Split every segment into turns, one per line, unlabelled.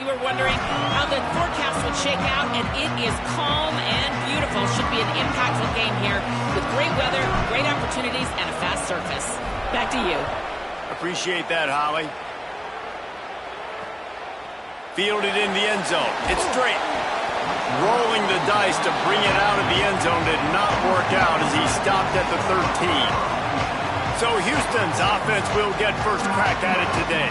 We were wondering how the forecast would shake out, and it is calm and beautiful. Should be an impactful game here with great weather, great opportunities, and a fast surface. Back to you.
Appreciate that, Holly. Fielded in the end zone. It's straight. Rolling the dice to bring it out of the end zone did not work out as he stopped at the 13. So Houston's offense will get first crack at it today.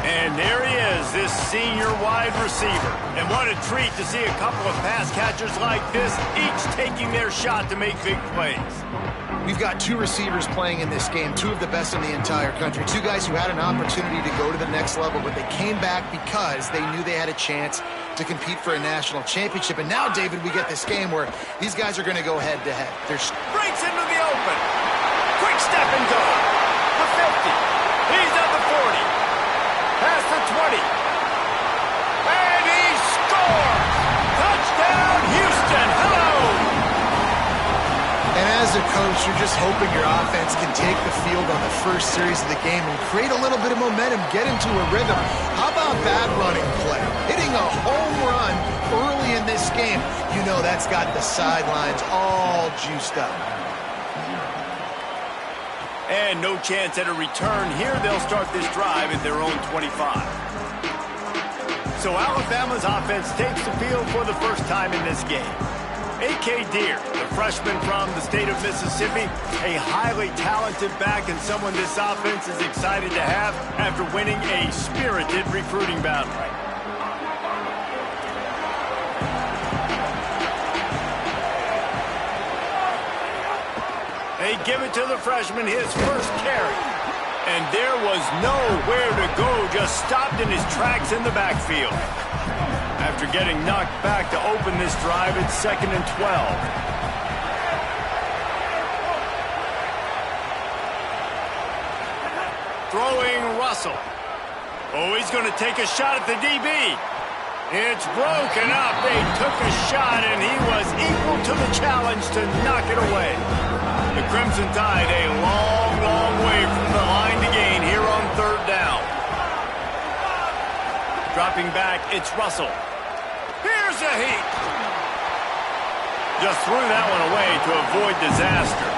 And there he is, this senior wide receiver. And what a treat to see a couple of pass catchers like this, each taking their shot to make big plays.
We've got two receivers playing in this game, two of the best in the entire country. Two guys who had an opportunity to go to the next level, but they came back because they knew they had a chance to compete for a national championship. And now, David, we get this game where these guys are going to go head-to-head.
Breaks into the open. Quick step and go. The 50. He's at the 40. Past the 20. And he scores! Touchdown, Houston! Hello!
And as a coach, you're just hoping your offense can take the field on the first series of the game and create a little bit of momentum, get into a rhythm. How about that running play? Hitting a home run early in this game. You know that's got the sidelines all juiced up.
And no chance at a return here. They'll start this drive at their own 25. So Alabama's offense takes the field for the first time in this game. A.K. Deere, the freshman from the state of Mississippi, a highly talented back and someone this offense is excited to have after winning a spirited recruiting battle. They give it to the freshman, his first carry. And there was nowhere to go, just stopped in his tracks in the backfield. After getting knocked back to open this drive, it's 2nd and 12. Throwing Russell. Oh, he's going to take a shot at the DB. It's broken up. They took a shot, and he was equal to the challenge to knock it away. The Crimson Tide a long, long way from the line to gain here on 3rd down. Dropping back, it's Russell. Here's a heat. Just threw that one away to avoid disaster.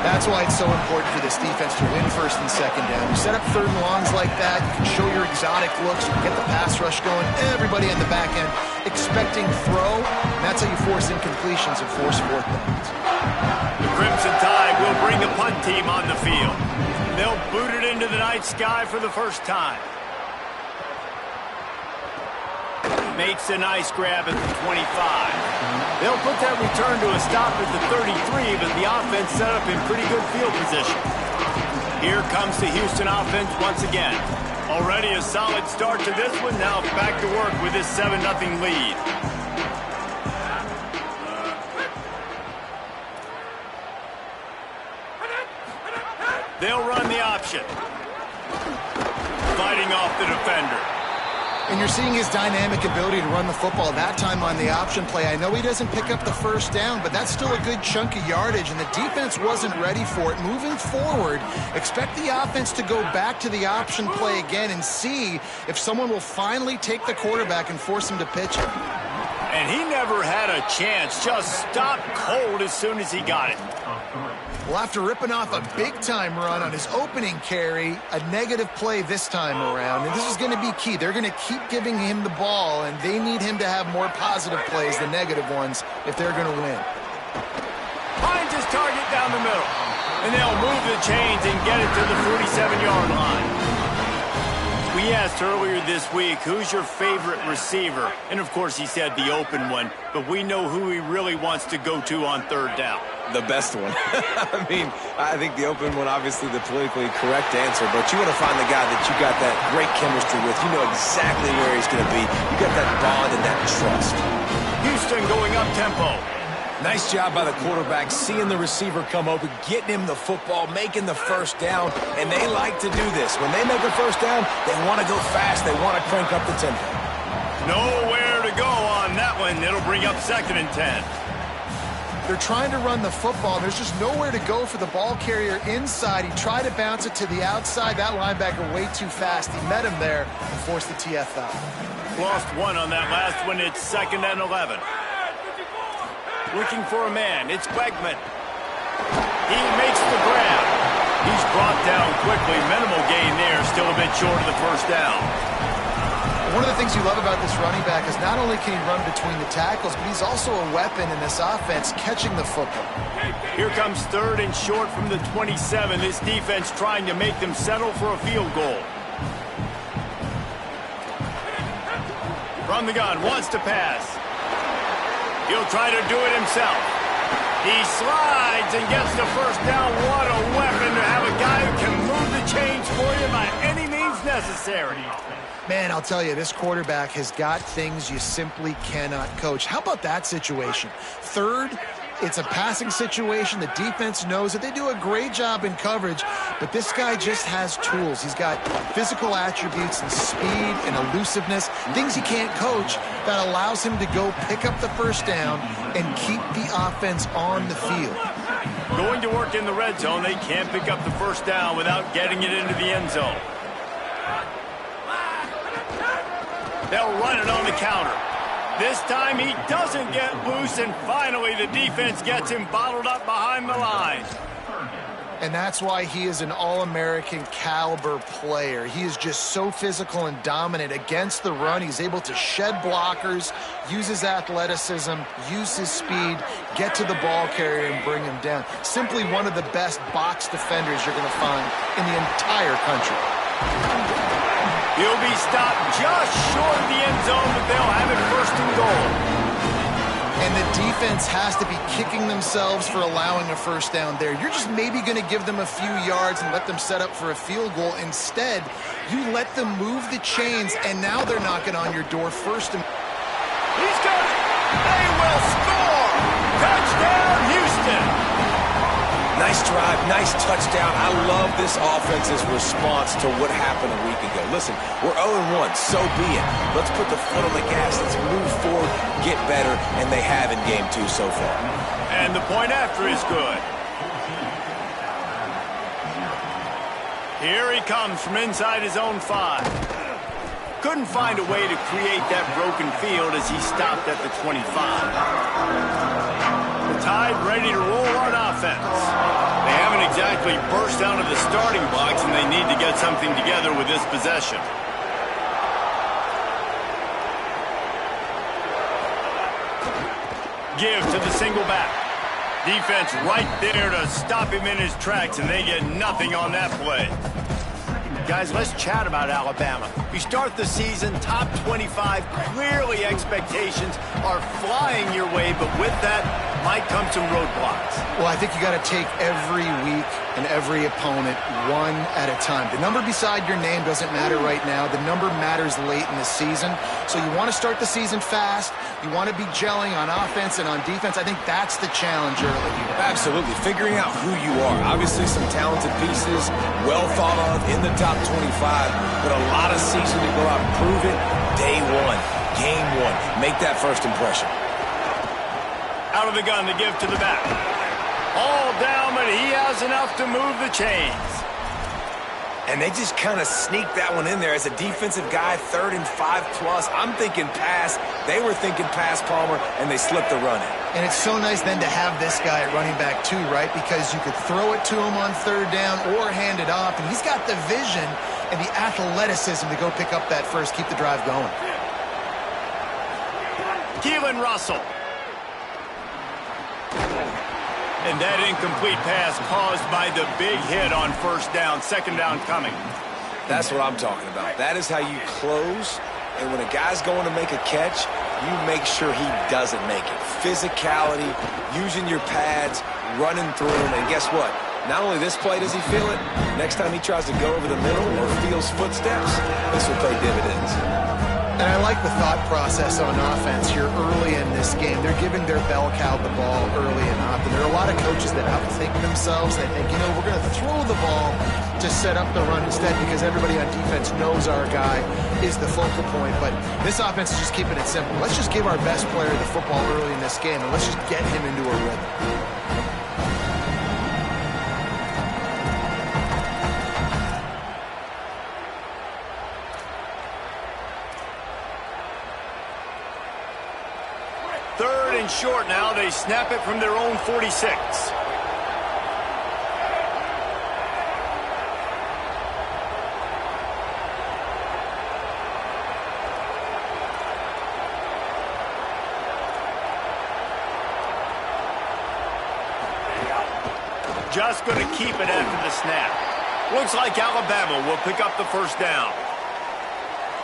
That's why it's so important for this defense to win 1st and 2nd down. You set up 3rd and longs like that, you can show your exotic looks, you can get the pass rush going, everybody in the back end expecting throw, and that's how you force incompletions and force 4th downs.
The Crimson Tide will bring the punt team on the field. They'll boot it into the night sky for the first time. Makes a nice grab at the 25. They'll put that return to a stop at the 33, but the offense set up in pretty good field position. Here comes the Houston offense once again. Already a solid start to this one. Now back to work with this 7-0 lead. They'll run the option. Fighting off the defender.
And you're seeing his dynamic ability to run the football, that time on the option play. I know he doesn't pick up the 1st down, but that's still a good chunk of yardage, and the defense wasn't ready for it. Moving forward, expect the offense to go back to the option play again and see if someone will finally take the quarterback and force him to pitch it.
And he never had a chance, just stopped cold as soon as he got it.
Well, after ripping off a big-time run on his opening carry, a negative play this time around, and this is going to be key. They're going to keep giving him the ball, and they need him to have more positive plays than negative ones if they're going to win.
Finds his target down the middle, and they'll move the chains and get it to the 47-yard line. We asked earlier this week, who's your favorite receiver? And, of course, he said the open one, but we know who he really wants to go to on 3rd down.
The best one. I mean, I think the open one, obviously the politically correct answer, but you want to find the guy that you got that great chemistry with. You know exactly where he's going to be. You got that bond and that trust.
Houston going up tempo.
Nice job by the quarterback, seeing the receiver come open, getting him the football, making the 1st down, and they like to do this. When they make a 1st down, they want to go fast. They want to crank up the tempo.
Nowhere to go on that one. It'll bring up 2nd and 10.
They're trying to run the football. There's just nowhere to go for the ball carrier inside. He tried to bounce it to the outside. That linebacker way too fast. He met him there and forced the TF out.
lost one on that last one. It's 2nd and 11. Looking for a man. It's Wegman. He makes the grab. He's brought down quickly. Minimal gain there. Still a bit short of the first down.
One of the things you love about this running back is not only can he run between the tackles, but he's also a weapon in this offense catching the football.
Here comes 3rd and short from the 27. This defense trying to make them settle for a field goal. From the gun, wants to pass. He'll try to do it himself. He slides and gets the first down. What a weapon to have a guy who can move the chains for you by any means necessary.
Man, I'll tell you, this quarterback has got things you simply cannot coach. How about that situation? 3rd, it's a passing situation. The defense knows that they do a great job in coverage, but this guy just has tools. He's got physical attributes and speed and elusiveness, things he can't coach, that allows him to go pick up the first down and keep the offense on the field.
Going to work in the red zone, they can't pick up the first down without getting it into the end zone. They'll run it on the counter. This time he doesn't get loose, and finally the defense gets him bottled up behind the line.
And that's why he is an All-American caliber player. He is just so physical and dominant against the run. He's able to shed blockers, use his athleticism, use his speed, get to the ball carrier and bring him down. Simply one of the best box defenders you're going to find in the entire country.
He'll be stopped just short of the end zone, but they'll have it 1st and goal.
And the defense has to be kicking themselves for allowing a first down there. You're just maybe going to give them a few yards and let them set up for a field goal. Instead, you let them move the chains, and now they're knocking on your door 1st and...
He's got it! They will score! Touchdown, Houston!
Nice drive, nice touchdown. I love this offense's response to what happened a week ago. Listen, we're 0-1, so be it. Let's put the foot on the gas. Let's move forward, get better, and they have in game 2 so far.
And the point after is good. Here he comes from inside his own 5. Couldn't find a way to create that broken field as he stopped at the 25. The Tide ready to roll on offense. They haven't exactly burst out of the starting blocks, and they need to get something together with this possession. Give to the single back. Defense right there to stop him in his tracks, and they get nothing on that play. Guys, let's chat about Alabama. You start the season top 25. Clearly expectations are flying your way, but with that might come some roadblocks.
Well, I think you got to take every week and every opponent one at a time. The number beside your name doesn't matter right now. The number matters late in the season. So you want to start the season fast. You want to be gelling on offense and on defense. I think that's the challenge early here.
Absolutely. Figuring out who you are. Obviously some talented pieces, well thought of in the top 25, but a lot of season to go out and prove it. Day 1, game 1. Make that first impression.
Out of the gun, the give to the back. All down, but he has enough to move the chains.
And they just kind of sneaked that one in there as a defensive guy, 3rd and 5+. I'm thinking pass. They were thinking pass, Palmer, and they slipped the run in.
And it's so nice then to have this guy at running back too, right? Because you could throw it to him on 3rd down or hand it off, and he's got the vision and the athleticism to go pick up that first, keep the drive going.
Keelan Russell. And that incomplete pass caused by the big hit on 1st down. 2nd down coming.
That's what I'm talking about. That is how you close. And when a guy's going to make a catch, you make sure he doesn't make it. Physicality, using your pads, running through him. And guess what? Not only this play does he feel it, next time he tries to go over the middle or feels footsteps, this will pay dividends.
And I like the thought process on offense here early in this game. They're giving their bell cow the ball early and often. There are a lot of coaches that outthink themselves. They think, you know, we're going to throw the ball to set up the run instead because everybody on defense knows our guy is the focal point. But this offense is just keeping it simple. Let's just give our best player the football early in this game, and let's just get him into a rhythm.
and short now. They snap it from their own 46. Just going to keep it after the snap. Looks like Alabama will pick up the first down.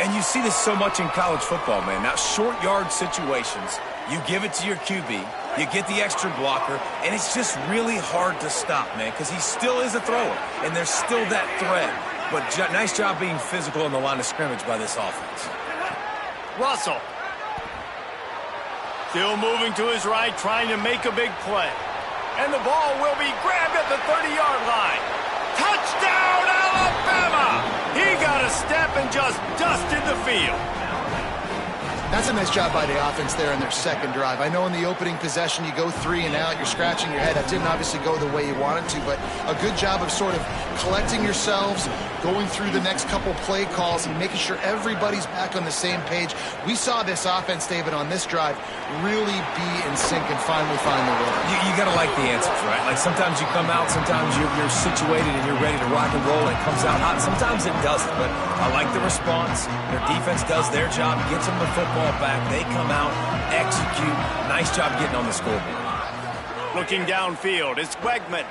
And you see this so much in college football, man. Now, short yard situations, you give it to your QB, you get the extra blocker, and it's just really hard to stop, man, because he still is a thrower, and there's still that threat. But nice job being physical in the line of scrimmage by this offense.
Russell. Still moving to his right, trying to make a big play. And the ball will be grabbed at the 30-yard line. Touchdown, Alabama! He got a step and just dusted the field.
That's a nice job by the offense there in their second drive. I know in the opening possession you go 3 and out, you're scratching your head. That didn't obviously go the way you wanted to, but a good job of sort of collecting yourselves, going through the next couple play calls and making sure everybody's back on the same page. We saw this offense, David, on this drive really be in sync and finally find the rhythm.
You got to like the answers, right? Like sometimes you come out, sometimes you're situated and you're ready to rock and roll and it comes out hot. Sometimes it doesn't, but I like the response. Their defense does their job, gets them the football back. They come out, execute. Nice job getting on the scoreboard.
Looking downfield, it's Wegman.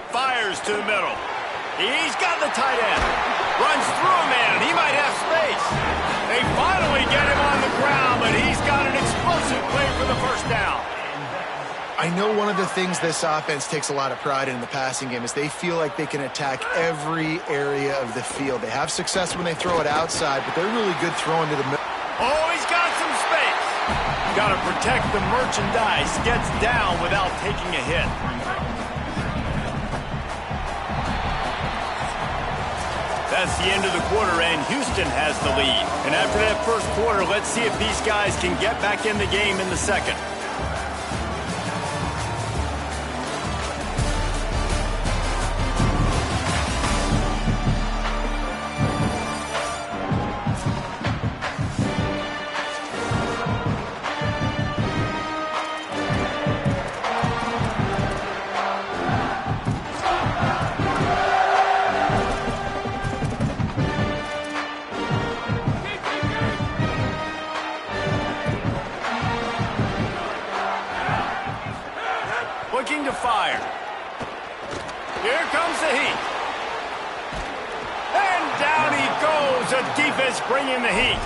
Fires to the middle. He's got the tight end. Runs through a man. He might have space. They finally get him on the ground, but he's got an explosive play for the first down.
I know one of the things this offense takes a lot of pride in the passing game is they feel like they can attack every area of the field. They have success when they throw it outside, but they're really good throwing to the middle.
Oh, he's got some space. Got to protect the merchandise. Gets down without taking a hit. That's the end of the quarter, and Houston has the lead. And after that first quarter, let's see if these guys can get back in the game in the second. Looking to fire. Here comes the heat. And down he goes. The defense bringing the heat.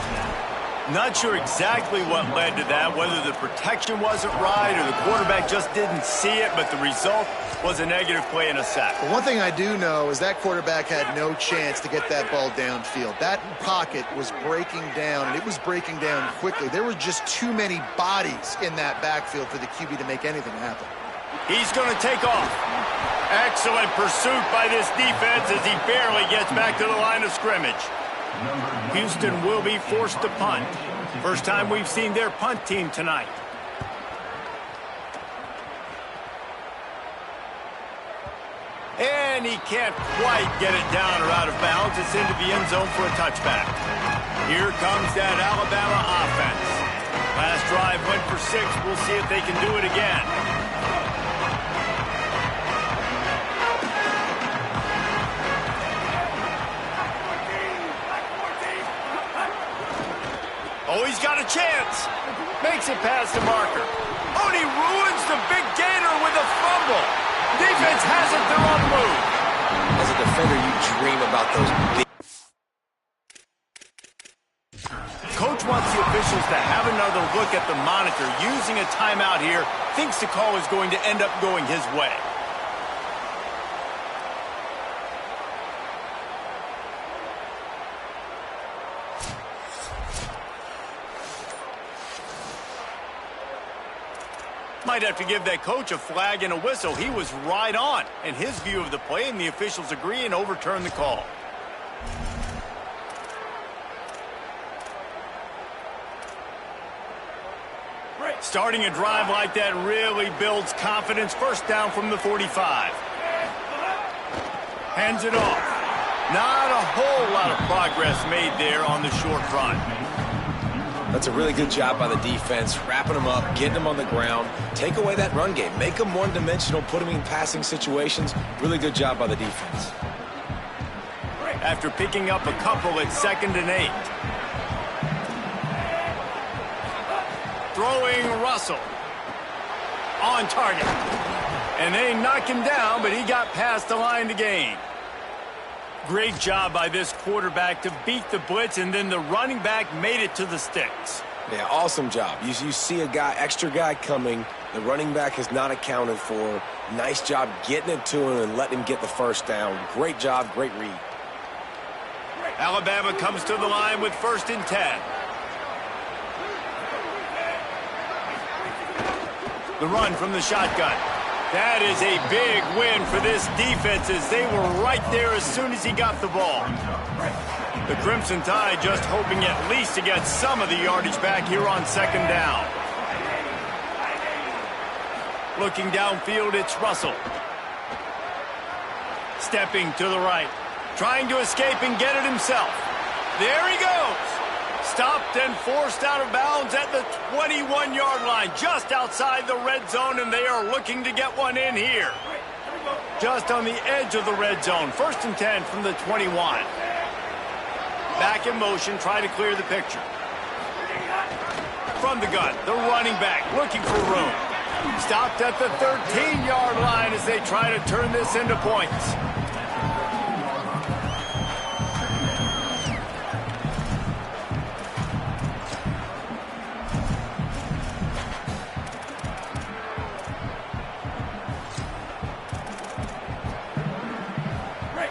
Not sure exactly what led to that, whether the protection wasn't right or the quarterback just didn't see it, but the result was a negative play and a sack.
But one thing I do know is that quarterback had no chance to get that ball downfield. That pocket was breaking down, and it was breaking down quickly. There were just too many bodies in that backfield for the QB to make anything happen.
He's going to take off. Excellent pursuit by this defense as he barely gets back to the line of scrimmage. Houston will be forced to punt. First time we've seen their punt team tonight. And he can't quite get it down or out of bounds. It's into the end zone for a touchback. Here comes that Alabama offense. Last drive went for 6. We'll see if they can do it again. Oh, he's got a chance. Makes it past the marker. Oh, and he ruins the big gainer with a fumble. Defense has it their own move.
As a defender, you dream about those big...
Coach wants the officials to have another look at the monitor. Using a timeout here, thinks the call is going to end up going his way. Might have to give that coach a flag and a whistle. He was right on in his view of the play, and the officials agree and overturn the call. Starting a drive like that really builds confidence. First down from the 45. Hands it off. Not a whole lot of progress made there on the short run.
That's a really good job by the defense, wrapping them up, getting them on the ground. Take away that run game. Make them one-dimensional, put them in passing situations. Really good job by the defense.
After picking up a couple at 2nd and 8. Throwing Russell. On target. And they knock him down, but he got past the line to gain. Great job by this quarterback to beat the blitz, and then the running back made it to the sticks.
Yeah, awesome job. You see a extra guy coming. The running back is not accounted for. Nice job getting it to him and letting him get the first down. Great job, great read.
Alabama comes to the line with 1st and 10. The run from the shotgun. That is a big win for this defense as they were right there as soon as he got the ball. The Crimson Tide just hoping at least to get some of the yardage back here on 2nd down. Looking downfield, it's Russell. Stepping to the right. Trying to escape and get it himself. There he goes. Stopped and forced out of bounds at the 21-yard line, just outside the red zone, and they are looking to get one in here. Just on the edge of the red zone. 1st and 10 from the 21. Back in motion, try to clear the picture. From the gun, the running back looking for room. Stopped at the 13-yard line as they try to turn this into points.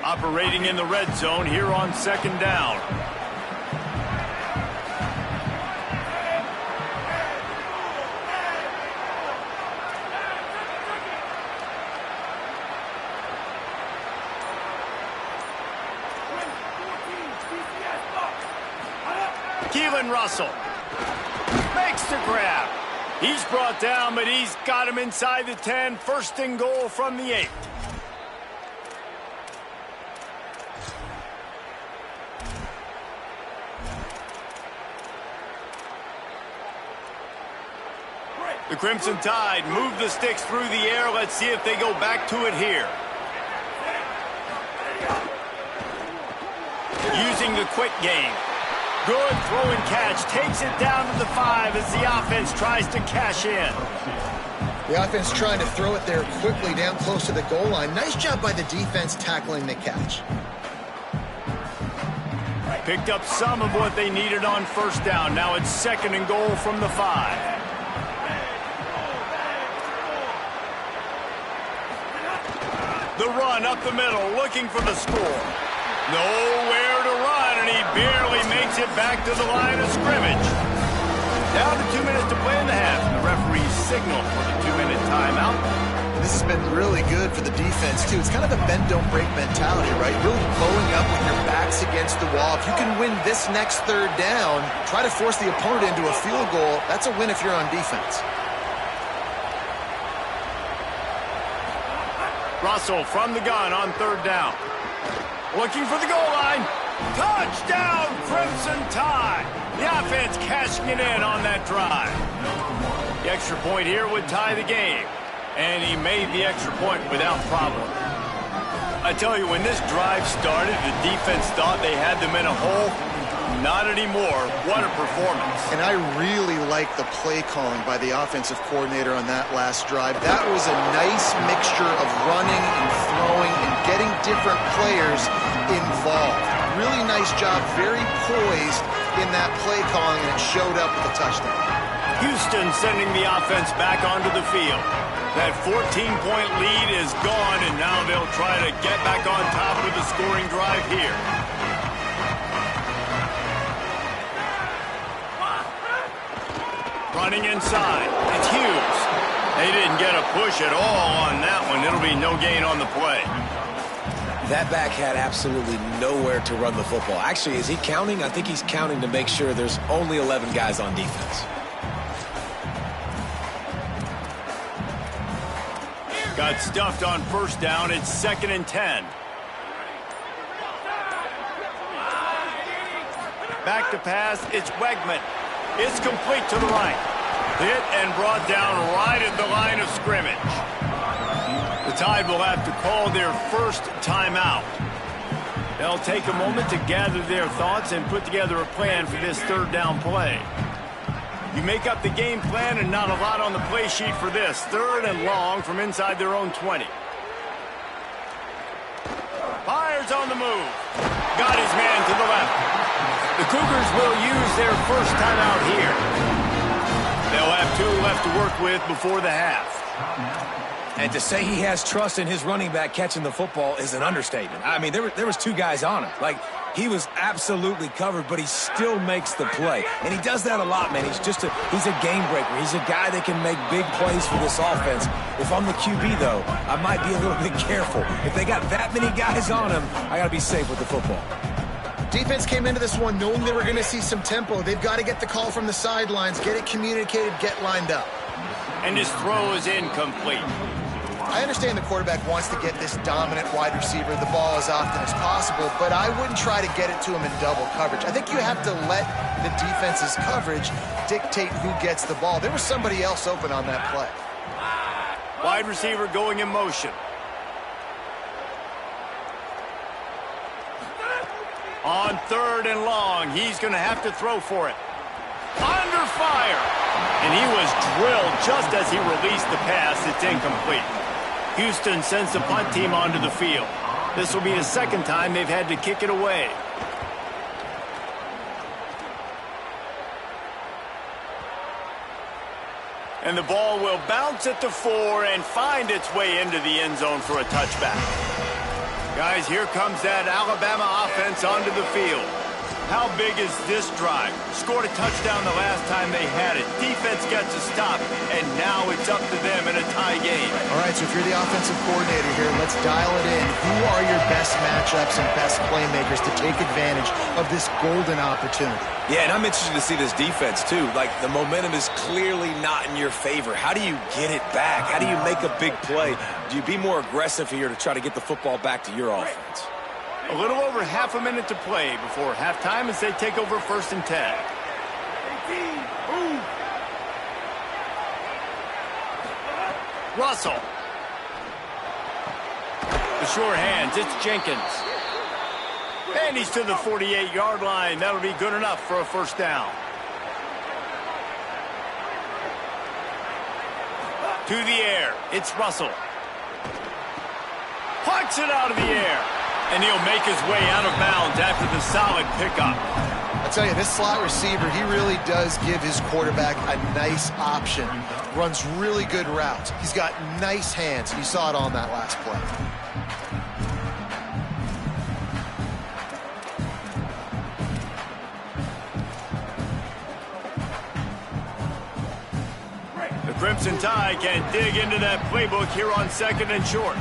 Operating in the red zone here on 2nd down. Keelan Russell makes the grab. He's brought down, but he's got him inside the 10. 1st and goal from the 8. The Crimson Tide move the sticks through the air. Let's see if they go back to it here. Using the quick game. Good throw and catch. Takes it down to the 5 as the offense tries to cash in.
The offense trying to throw it there quickly down close to the goal line. Nice job by the defense tackling the catch.
Picked up some of what they needed on 1st down. Now it's 2nd and goal from the 5. The run up the middle, looking for the score. Nowhere to run, and he barely makes it back to the line of scrimmage. Down to 2 minutes to play in the half. The referee signal for the 2-minute timeout.
This has been really good for the defense, too. It's kind of a bend-don't-break mentality, right? Really bowing up with your backs against the wall. If you can win this next 3rd down, try to force the opponent into a field goal. That's a win if you're on defense.
Russell from the gun on 3rd down. Looking for the goal line. Touchdown, Crimson Tide. The offense cashing it in on that drive. The extra point here would tie the game. And he made the extra point without problem. I tell you, when this drive started, the defense thought they had them in a hole. Not anymore. What a performance.
And I really like the play calling by the offensive coordinator on that last drive. That was a nice mixture of running and throwing and getting different players involved. Really nice job, very poised in that play calling, and it showed up with a touchdown.
Houston sending the offense back onto the field. That 14-point lead is gone, and now they'll try to get back on top with a scoring drive here. Running inside. It's Hughes. They didn't get a push at all on that one. It'll be no gain on the play.
That back had absolutely nowhere to run the football. Actually, is he counting? I think he's counting to make sure there's only 11 guys on defense.
Got stuffed on 1st down. It's 2nd and 10. Back to pass. It's Wegman. It's complete to the right. Hit and brought down right at the line of scrimmage. The Tide will have to call their first timeout. They'll take a moment to gather their thoughts and put together a plan for this third down play. You make up the game plan and not a lot on the play sheet for this. 3rd and long from inside their own 20. Fires on the move. Got his man to the left. The Cougars will use their first timeout here. They'll have 2 left to work with before the half.
And to say he has trust in his running back catching the football is an understatement. I mean, there was 2 guys on him. Like, he was absolutely covered, but he still makes the play. And he does that a lot, man. He's a game breaker. He's a guy that can make big plays for this offense. If I'm the QB, though, I might be a little bit careful. If they got that many guys on him, I got to be safe with the football.
Defense came into this one knowing they were going to see some tempo. They've got to get the call from the sidelines, get it communicated, get lined up.
And his throw is incomplete.
I understand the quarterback wants to get this dominant wide receiver the ball as often as possible, but I wouldn't try to get it to him in double coverage. I think you have to let the defense's coverage dictate who gets the ball. There was somebody else open on that play.
Wide receiver going in motion. On 3rd and long, he's going to have to throw for it. Under fire. And he was drilled just as he released the pass. It's incomplete. Houston sends the punt team onto the field. This will be the 2nd time they've had to kick it away. And the ball will bounce at the 4 and find its way into the end zone for a touchback. Guys, here comes that Alabama offense onto the field. How big is this drive? Scored a touchdown the last time they had it. Defense gets a stop, and now it's up to them in a tie game.
All right, so if you're the offensive coordinator here, let's dial it in. Who are your best matchups and best playmakers to take advantage of this golden opportunity?
Yeah, and I'm interested to see this defense, too. Like, the momentum is clearly not in your favor. How do you get it back? How do you make a big play? Do you be more aggressive here to try to get the football back to your offense?
A little over half a minute to play before halftime as they take over 1st and 10. Russell. The sure hands, it's Jenkins. And he's to the 48-yard line. That'll be good enough for a 1st down. To the air, it's Russell. Plucks it out of the air. And he'll make his way out of bounds after the solid pickup.
I tell you, this slot receiver, he really does give his quarterback a nice option. Runs really good routes. He's got nice hands. You saw it on that last play.
The Crimson Tide can dig into that playbook here on 2nd and short.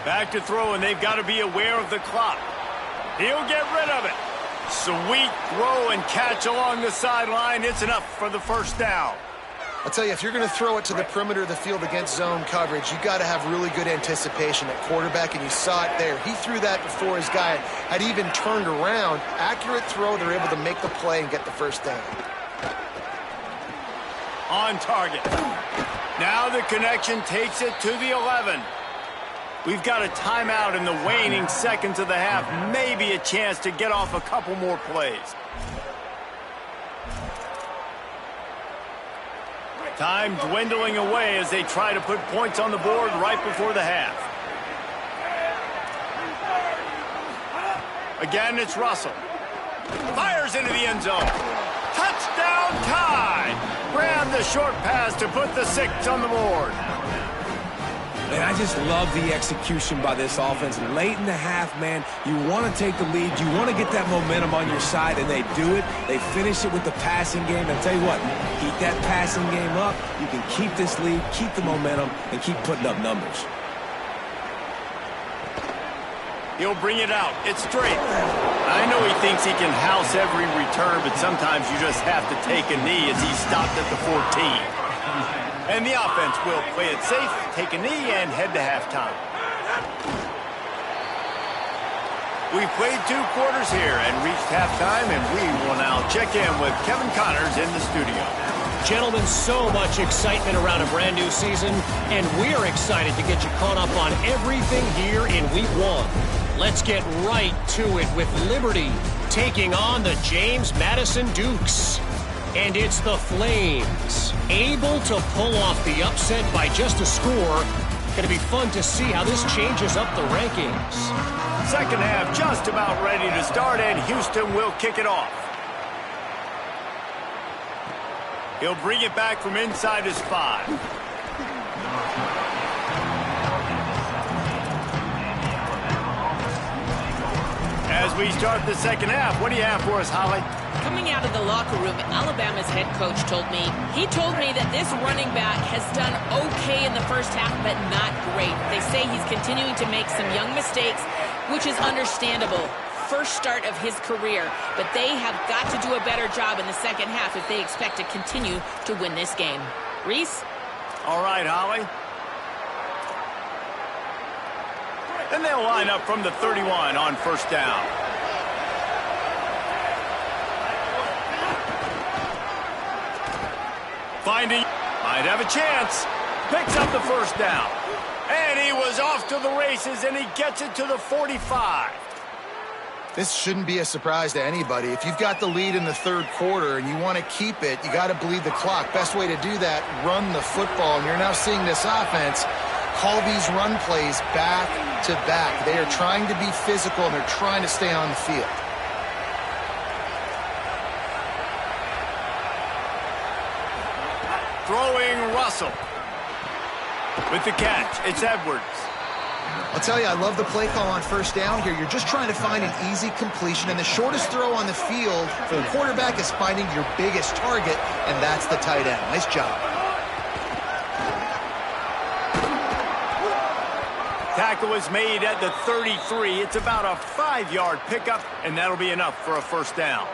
Back to throw, and they've got to be aware of the clock. He'll get rid of it. Sweet throw and catch along the sideline. It's enough for the 1st down.
I'll tell you, if you're going to throw it to the perimeter of the field against zone coverage, you got to have really good anticipation at quarterback, and you saw it there. He threw that before his guy had even turned around. Accurate throw, they're able to make the play and get the 1st down.
On target. Now the connection takes it to the 11. We've got a timeout in the waning seconds of the half. Maybe a chance to get off a couple more plays. Time dwindling away as they try to put points on the board right before the half. Again, it's Russell. Fires into the end zone. Touchdown Tide! Grab the short pass to put the 6 on the board.
And I just love the execution by this offense. Late in the half, man, you want to take the lead. You want to get that momentum on your side, and they do it. They finish it with the passing game. And tell you what, keep that passing game up. You can keep this lead, keep the momentum, and keep putting up numbers.
He'll bring it out. It's straight. I know he thinks he can house every return, but sometimes you just have to take a knee as he stopped at the 14. And the offense will play it safe, take a knee, and head to halftime. We've played 2 quarters here and reached halftime, and we will now check in with Kevin Connors in the studio.
Gentlemen, so much excitement around a brand new season, and we're excited to get you caught up on everything here in Week 1. Let's get right to it with Liberty taking on the James Madison Dukes. And it's the Flames, able to pull off the upset by just a score. Going to be fun to see how this changes up the rankings.
Second half just about ready to start, and Houston will kick it off. He'll bring it back from inside his 5. As we start the second half, what do you have for us, Holly?
Coming out of the locker room, Alabama's head coach told me that this running back has done okay in the first half, but not great. They say he's continuing to make some young mistakes, which is understandable. First start of his career, but they have got to do a better job in the second half if they expect to continue to win this game. Reese?
All right, Holly. And they'll line up from the 31 on first down. Finding, might have a chance. Picks up the first down. And he was off to the races, and he gets it to the 45.
This shouldn't be a surprise to anybody. If you've got the lead in the third quarter and you want to keep it, you got to bleed the clock. Best way to do that, run the football. And you're now seeing this offense call these run plays back to back. They are trying to be physical, and they're trying to stay on the field.
Throwing Russell. With the catch, it's Edwards.
I'll tell you, I love the play call on first down here. You're just trying to find an easy completion, and the shortest throw on the field for the quarterback is finding your biggest target, and that's the tight end. Nice job.
Tackle was made at the 33. It's about a 5-yard pickup, and that'll be enough for a first down.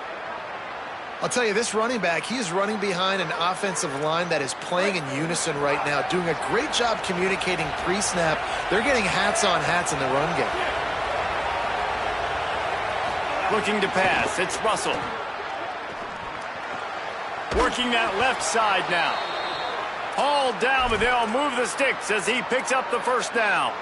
I'll tell you, this running back, he is running behind an offensive line that is playing in unison right now, doing a great job communicating pre-snap. They're getting hats on hats in the run game.
Looking to pass, it's Russell. Working that left side now. Hauled down, but they'll move the sticks as he picks up the first down.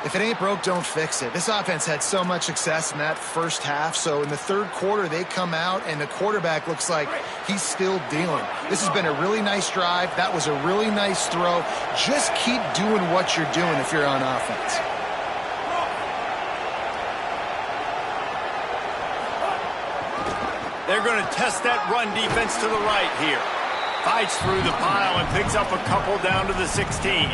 If it ain't broke, don't fix it. This offense had so much success in that first half, so in the third quarter, they come out, and the quarterback looks like he's still dealing. This has been a really nice drive. That was a really nice throw. Just keep doing what you're doing if you're on offense.
They're going to test that run defense to the right here. Fights through the pile and picks up a couple down to the 16.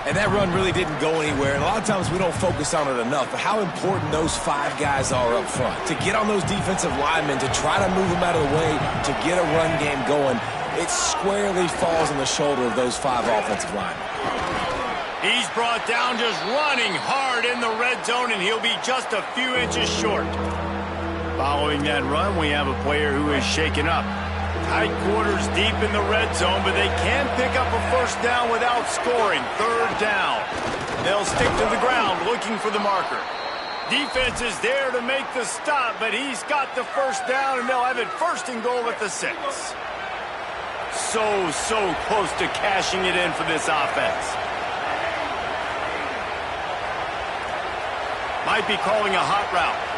And that run really didn't go anywhere. And a lot of times we don't focus on it enough. But how important those 5 guys are up front. To get on those defensive linemen, to try to move them out of the way, to get a run game going, it squarely falls on the shoulder of those 5 offensive linemen.
He's brought down just running hard in the red zone, and he'll be just a few inches short. Following that run, we have a player who is shaken up. Tight quarters deep in the red zone, but they can pick up a first down without scoring. Third down. They'll stick to the ground looking for the marker. Defense is there to make the stop, but he's got the first down, and they'll have it first and goal at the 6. So close to cashing it in for this offense. Might be calling a hot route.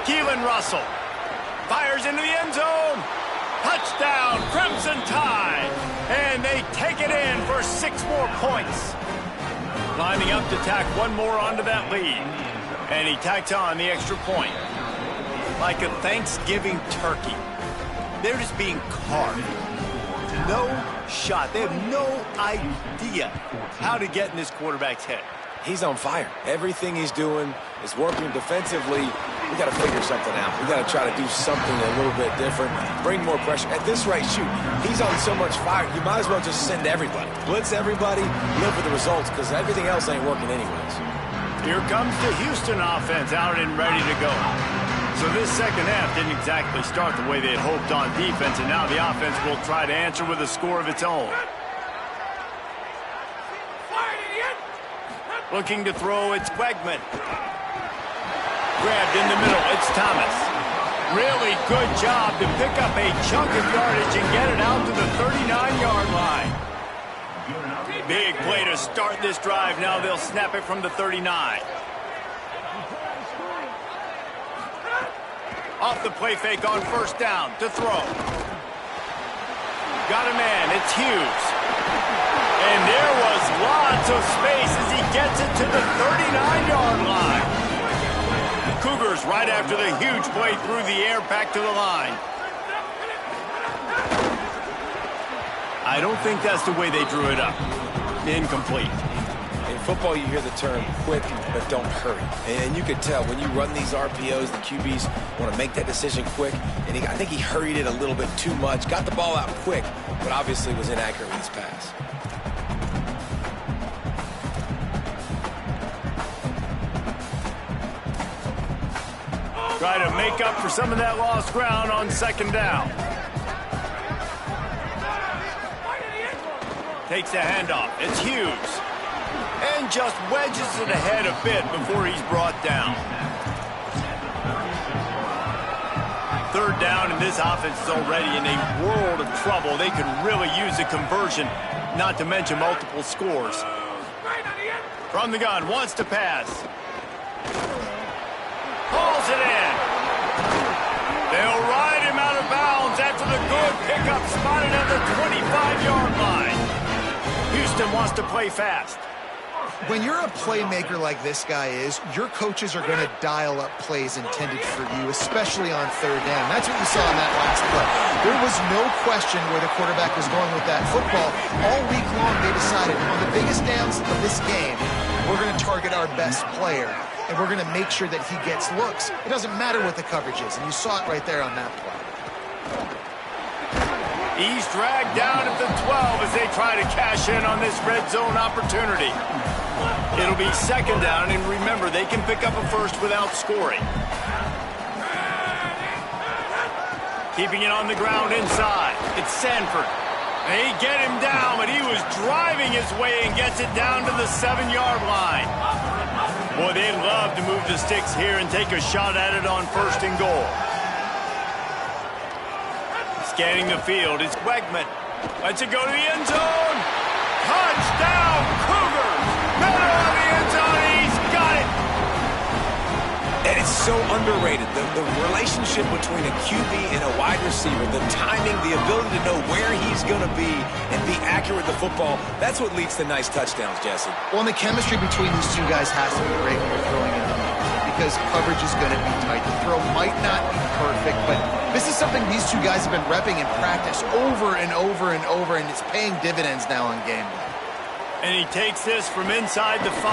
Keelan Russell fires into the end zone. Touchdown, Crimson Tide. And they take it in for 6 more points. Lining up to tack one more onto that lead. And he tacks on the extra point. Like a Thanksgiving turkey. They're just being carved. No shot. They have no idea how to get in this quarterback's head.
He's on fire. Everything he's doing is working defensively. We got to figure something out. We got to try to do something a little bit different. Bring more pressure. At this rate, shoot, he's on so much fire. You might as well just send everybody. Blitz everybody, live with the results, because everything else ain't working anyways.
Here comes the Houston offense out and ready to go. So this second half didn't exactly start the way they had hoped on defense, and now the offense will try to answer with a score of its own. Looking to throw, it's Wegman. Grabbed in the middle, it's Thomas. Really good job to pick up a chunk of yardage and get it out to the 39-yard line. Big play to start this drive. Now they'll snap it from the 39. Off the play fake on first down to throw. Got a man, it's Hughes. And there was lots of space as he gets it to the 39-yard line. The Cougars right after the huge play through the air back to the line. I don't think that's the way they drew it up. Incomplete.
In football, you hear the term quick, but don't hurry. And you could tell when you run these RPOs, the QBs want to make that decision quick. And I think he hurried it a little bit too much. Got the ball out quick, but obviously was inaccurate with his pass.
Try to make up for some of that lost ground on second down. Takes the handoff. It's Hughes. And just wedges it ahead a bit before he's brought down. Third down, and this offense is already in a world of trouble. They could really use a conversion, not to mention multiple scores. From the gun, wants to pass. Hauls it in. They'll ride him out of bounds after the good pickup spotted at the 25-yard line. Houston wants to play fast.
When you're a playmaker like this guy is, your coaches are going to dial up plays intended for you, especially on third down. That's what you saw in that last play. There was no question where the quarterback was going with that football. All week long, they decided on the biggest downs of this game, we're going to target our best player, and we're going to make sure that he gets looks. It doesn't matter what the coverage is, and you saw it right there on that play.
He's dragged down at the 12 as they try to cash in on this red zone opportunity. It'll be second down, and remember, they can pick up a first without scoring. Keeping it on the ground inside. It's Sanford. They get him down, but he was driving his way and gets it down to the 7-yard line. Boy, they love to move the sticks here and take a shot at it on first and goal. Scanning the field, it's Wegman. Lets it go to the end zone. Touchdown, Cougars! Middle of the end zone, he's got it!
And it's so underrated. The relationship between a QB and a wide receiver, the timing, the ability to know where he's going to be and be accurate with the football, that's what leads to nice touchdowns, Jesse.
Well, and the chemistry between these two guys has to be great when you're throwing it because coverage is going to be tight. The throw might not be perfect, but this is something these two guys have been repping in practice over and over and over, and it's paying dividends now on game day.
And he takes this from inside the 5.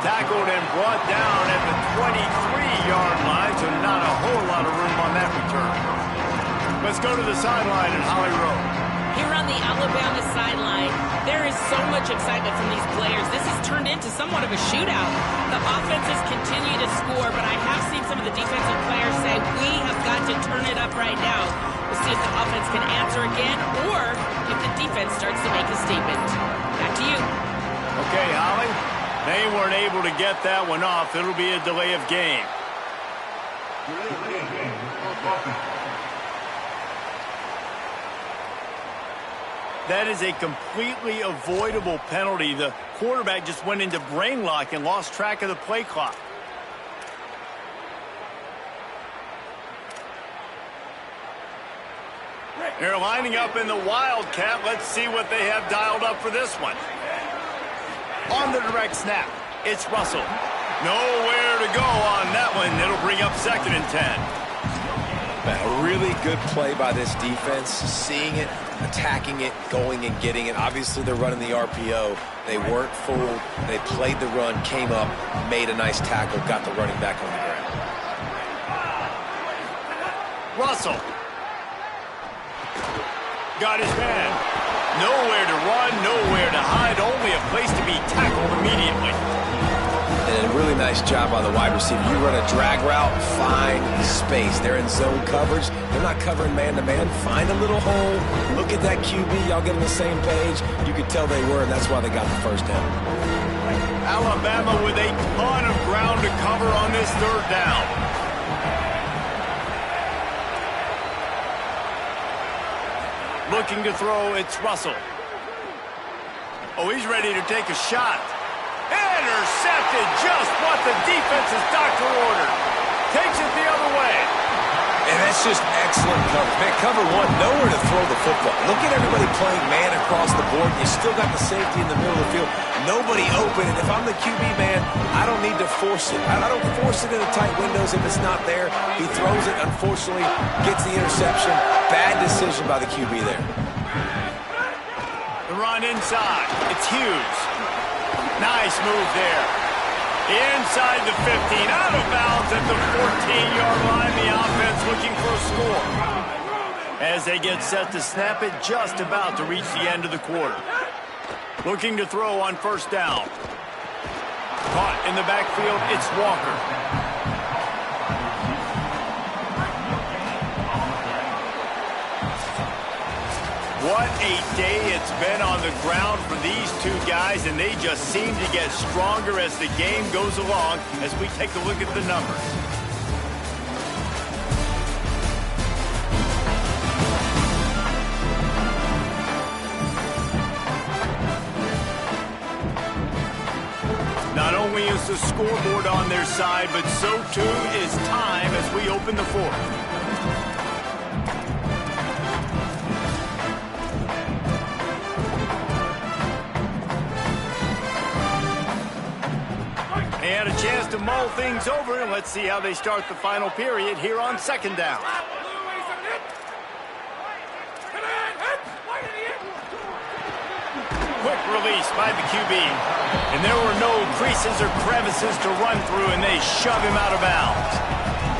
Tackled and brought down at the 23-yard line, so not a whole lot of room on that return. Let's go to the sideline at Holly Rowe.
Here on the Alabama sideline, there is so much excitement from these players. This has turned into somewhat of a shootout. The offenses continue to score, but I have seen some of the defensive players say, we have got to turn it up right now. We'll see if the offense can answer again or if the defense starts to make a statement. Back to you.
Okay, Holly. They weren't able to get that one off. It'll be a delay of game. That is a completely avoidable penalty. The quarterback just went into brain lock and lost track of the play clock. They're lining up in the Wildcat. Let's see what they have dialed up for this one. On the direct snap, it's Russell. Nowhere to go on that one. It'll bring up second and 10.
A really good play by this defense, seeing it, attacking it, going and getting it. Obviously, they're running the RPO. They weren't fooled. They played the run, came up, made a nice tackle, got the running back on the ground.
Russell. Got his man. Nowhere to run, nowhere to hide, only a place to be tackled immediately.
And a really nice job by the wide receiver. You run a drag route, find space. They're in zone coverage. They're not covering man-to-man. Find a little hole. Look at that QB. Y'all get on the same page. You could tell they were, and that's why they got the first down.
Alabama with a ton of ground to cover on this third down. Looking to throw, it's Russell. Oh, he's ready to take a shot. Intercepted, just what the defense's doctor ordered. Takes it the other way.
And that's just excellent coverage. Man, cover one, nowhere to throw the football. Look at everybody playing man across the board. You still got the safety in the middle of the field. Nobody open. And if I'm the QB, man, I don't need to force it. I don't force it into tight windows if it's not there. He throws it, unfortunately, gets the interception. Bad decision by the QB there.
The run inside. It's Hughes. Nice move there. Inside the 15, out of bounds at the 14-yard line. The offense looking for a score. As they get set to snap it, just about to reach the end of the quarter. Looking to throw on first down. Caught in the backfield, it's Walker. What a day it's been on the ground for these two guys, and they just seem to get stronger as the game goes along as we take a look at the numbers. Not only is the scoreboard on their side, but so too is time as we open the fourth. And a chance to mull things over, and let's see how they start the final period here on second down. Quick release by the QB. And there were no creases or crevices to run through, and they shove him out of bounds.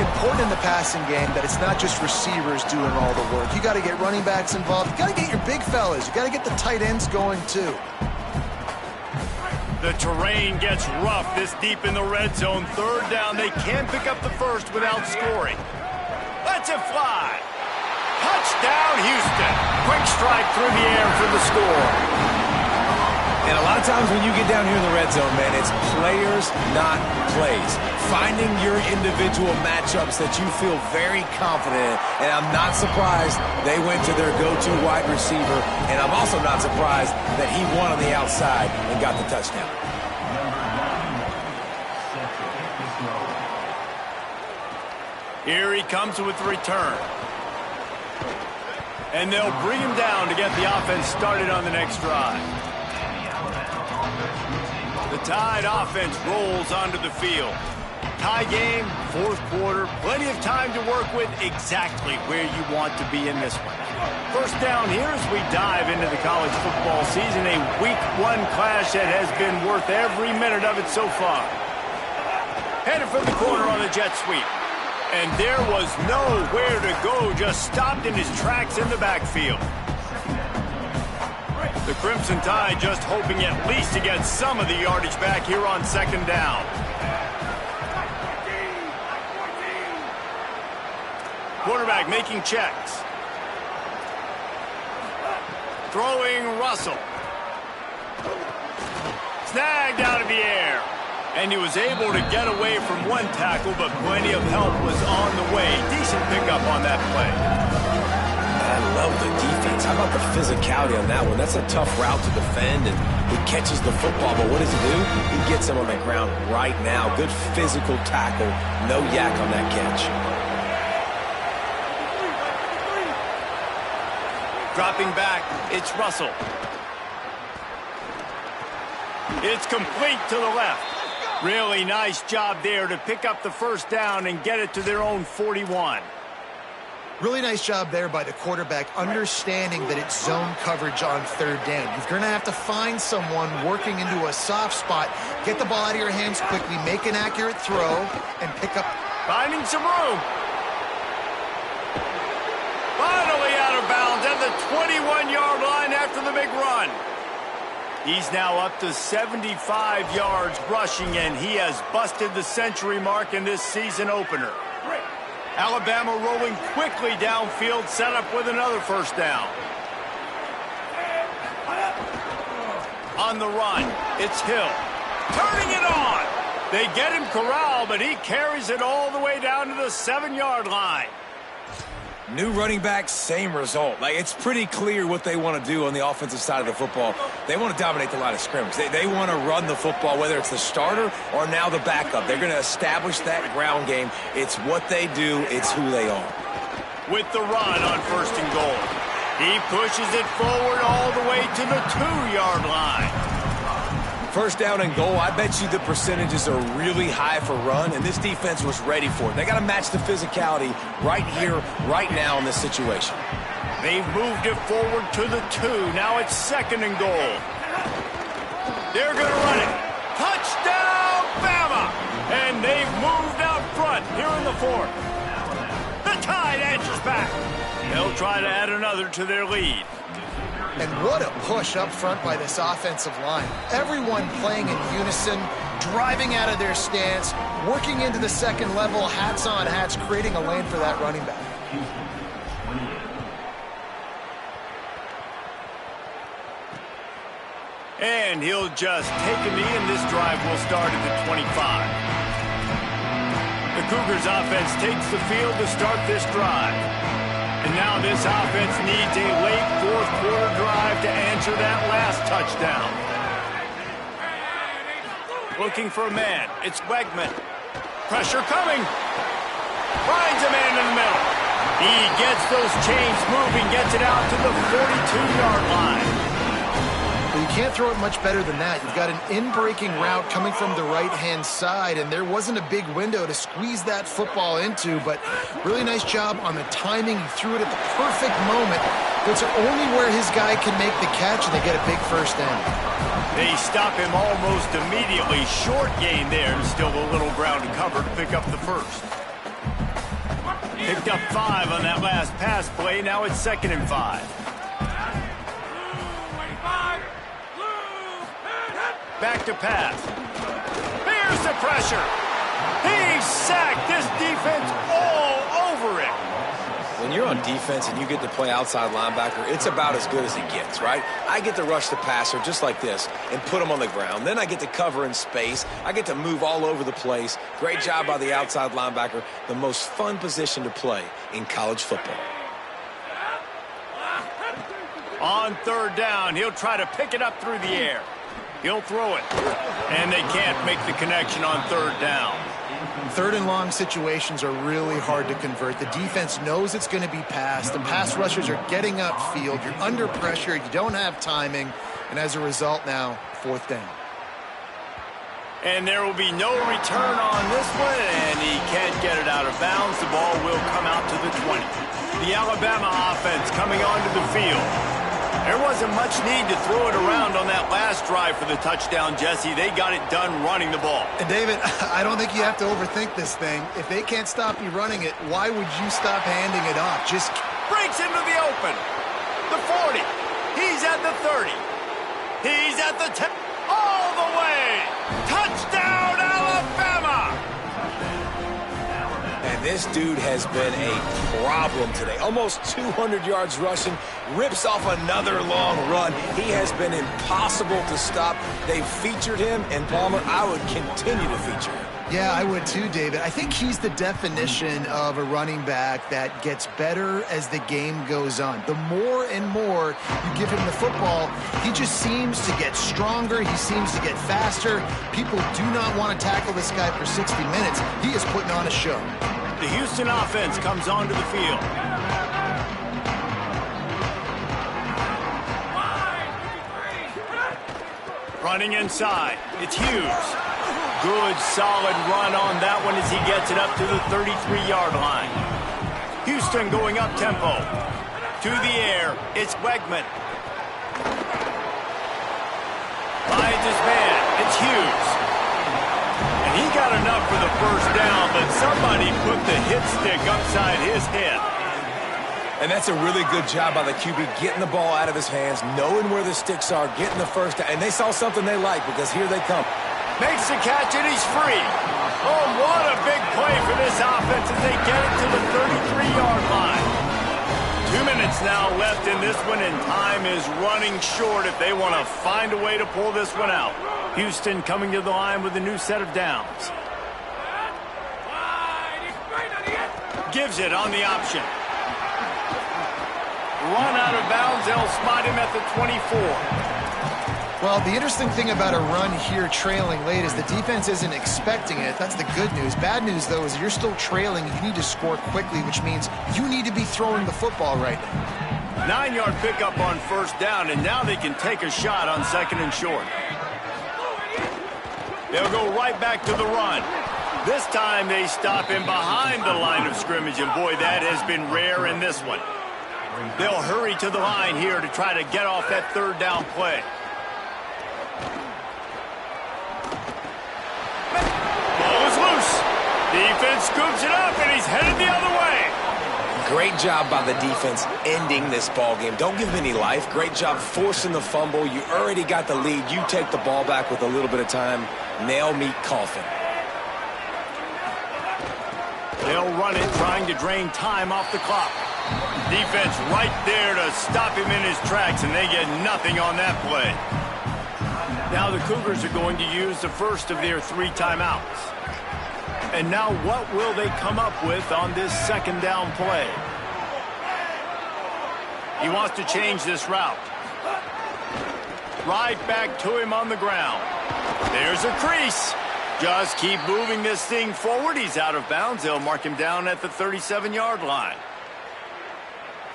Important in the passing game that it's not just receivers doing all the work. You got to get running backs involved. You got to get your big fellas. You got to get the tight ends going too.
The terrain gets rough this deep in the red zone. Third down, they can pick up the first without scoring. Lets it fly. Touchdown, Houston. Quick strike through the air for the score.
And a lot of times when you get down here in the red zone, man, it's players, not plays. Finding your individual matchups that you feel very confident in. And I'm not surprised they went to their go-to wide receiver. And I'm also not surprised that he won on the outside and got the touchdown.
Here he comes with the return. And they'll bring him down to get the offense started on the next drive. The Tide offense rolls onto the field. Tie game, fourth quarter, plenty of time to work with, exactly where you want to be in this one. First down here as we dive into the college football season, a week one clash that has been worth every minute of it so far. Headed from the corner on the jet sweep. And there was nowhere to go, just stopped in his tracks in the backfield. The Crimson Tide just hoping at least to get some of the yardage back here on second down. Quarterback making checks. Throwing Russell. Snagged out of the air. And he was able to get away from one tackle, but plenty of help was on the way. Decent pickup on that play.
I love the defense. How about the physicality on that one? That's a tough route to defend, and he catches the football, but what does he do? He gets him on the ground right now. Good physical tackle. No yak on that catch.
Dropping back, it's Russell. It's complete to the left. Really nice job there to pick up the first down and get it to their own 41.
Really nice job there by the quarterback, understanding that it's zone coverage on third down. You're going to have to find someone working into a soft spot, get the ball out of your hands quickly, make an accurate throw, and pick up.
Finding some room. Finally out of bounds at the 21-yard line after the big run. He's now up to 75 yards rushing, and he has busted the century mark in this season opener. Alabama rolling quickly downfield, set up with another first down. On the run, it's Hill. Turning it on. They get him corralled, but he carries it all the way down to the 7-yard line.
New running back, same result. Like, it's pretty clear what they want to do on the offensive side of the football. They want to dominate the line of scrimmage. They want to run the football, whether it's the starter or now the backup. They're going to establish that ground game. It's what they do. It's who they are.
With the run on 1st and goal. He pushes it forward all the way to the 2-yard line.
1st down and goal, I bet you the percentages are really high for run, and this defense was ready for it. They got to match the physicality right here, right now in this situation.
They've moved it forward to the 2. Now it's 2nd and goal. They're going to run it. Touchdown, Bama! And they've moved out front here in the 4th. The Tide answers back. They'll try to add another to their lead.
And what a push up front by this offensive line. Everyone playing in unison, driving out of their stance, working into the 2nd level, hats on hats, creating a lane for that running back.
And he'll just take a knee, and this drive will start at the 25. The Cougars offense takes the field to start this drive. And now this offense needs a late 4th quarter drive to answer that last touchdown. Looking for a man. It's Wegman. Pressure coming. Finds a man in the middle. He gets those chains moving, gets it out to the 42-yard line.
Well, you can't throw it much better than that. You've got an in-breaking route coming from the right-hand side, and there wasn't a big window to squeeze that football into, but really nice job on the timing. He threw it at the perfect moment. Puts it only where his guy can make the catch, and they get a big 1st down.
They stop him almost immediately. Short gain there, and still a little ground to cover to pick up the 1st. Picked up 5 on that last pass play. Now it's 2nd and 5. Back to pass. Here's the pressure. He's sacked. This defense all over it.
When you're on defense and you get to play outside linebacker, it's about as good as it gets, right? I get to rush the passer just like this and put him on the ground. Then I get to cover in space. I get to move all over the place. Great job by the outside linebacker. The most fun position to play in college football.
On 3rd down, he'll try to pick it up through the air. He'll throw it. And they can't make the connection on 3rd down.
3rd and long situations are really hard to convert. The defense knows it's going to be passed, and pass rushers are getting upfield. You're under pressure. You don't have timing. And as a result now, 4th down.
And there will be no return on this one, and he can't get it out of bounds. The ball will come out to the 20. The Alabama offense coming onto the field. There wasn't much need to throw it around on that last drive for the touchdown, Jesse. They got it done running the ball.
And David, I don't think you have to overthink this thing. If they can't stop you running it, why would you stop handing it off? Just
breaks into the open. The 40. He's at the 30. He's at the 10. All the way. Touchdown, Alabama.
And this dude has been a problem today. Almost 200 yards rushing, rips off another long run. He has been impossible to stop. They've featured him, and Palmer, I would continue to feature him.
Yeah, I would too, David. I think he's the definition of a running back that gets better as the game goes on. The more and more you give him the football, he just seems to get stronger. He seems to get faster. People do not want to tackle this guy for 60 minutes. He is putting on a show.
The Houston offense comes onto the field. Running inside. It's Hughes. Good, solid run on that one as he gets it up to the 33-yard line. Houston going up tempo. To the air. It's Wegman. Finds his man. It's Hughes. And he got enough for the 1st down, but somebody put the hit stick upside his head.
And that's a really good job by the QB, getting the ball out of his hands, knowing where the sticks are, getting the 1st down. And they saw something they like, because here they come.
Makes the catch, and he's free. Oh, what a big play for this offense as they get it to the 33-yard line. 2 minutes now left in this one, and time is running short if they want to find a way to pull this one out. Houston coming to the line with a new set of downs. Gives it on the option. Run out of bounds. They'll spot him at the 24.
Well, the interesting thing about a run here trailing late is the defense isn't expecting it. That's the good news. Bad news, though, is you're still trailing. You need to score quickly, which means you need to be throwing the football right now.
9-yard pickup on first down, and now they can take a shot on second and short. They'll go right back to the run. This time they stop him behind the line of scrimmage, and boy, that has been rare in this one. They'll hurry to the line here to try to get off that third down play. Ball is loose. Defense scoops it up, and he's headed the other way.
Great job by the defense ending this ball game. Don't give him any life. Great job forcing the fumble. You already got the lead. You take the ball back with a little bit of time. Nail meet coffin.
They'll run it, trying to drain time off the clock. Defense right there to stop him in his tracks, and they get nothing on that play. Now the Cougars are going to use the first of their 3 timeouts. And now what will they come up with on this second down play? He wants to change this route. Right back to him on the ground. There's a crease. Just keep moving this thing forward. He's out of bounds. They'll mark him down at the 37-yard line.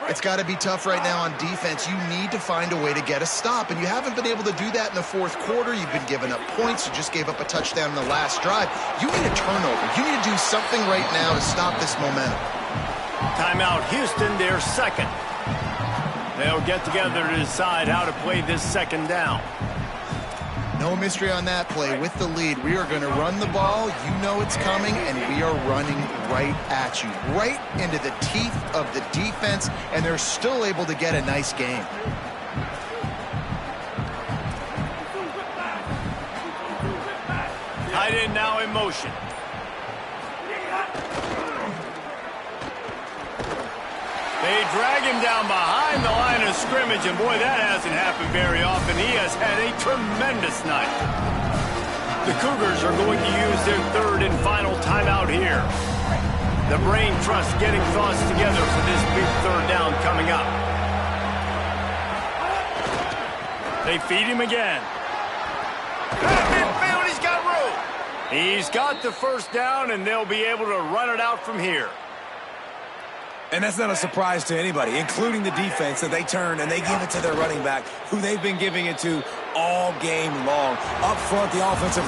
It's got to be tough right now on defense. You need to find a way to get a stop, and you haven't been able to do that in the fourth quarter. You've been giving up points. You just gave up a touchdown in the last drive. You need a turnover. You need to do something right now to stop this momentum.
Timeout, Houston, their second. They'll get together to decide how to play this second down.
No mystery on that play. With the lead, we are going to run the ball. You know it's coming, and we are running right at you, right into the teeth of the defense, and they're still able to get a nice game.
Tight end now in motion. They drag him down behind the line of scrimmage, and boy, that hasn't happened very often. He has had a tremendous night. The Cougars are going to use their third and final timeout here. The brain trust getting thoughts together for this big third down coming up. They feed him again. Midfield, he's got room. He's got the first down, and they'll be able to run it out from here.
And that's not a surprise to anybody, including the defense, that they turn and they give it to their running back, who they've been giving it to all game long. Up front, the offensive line.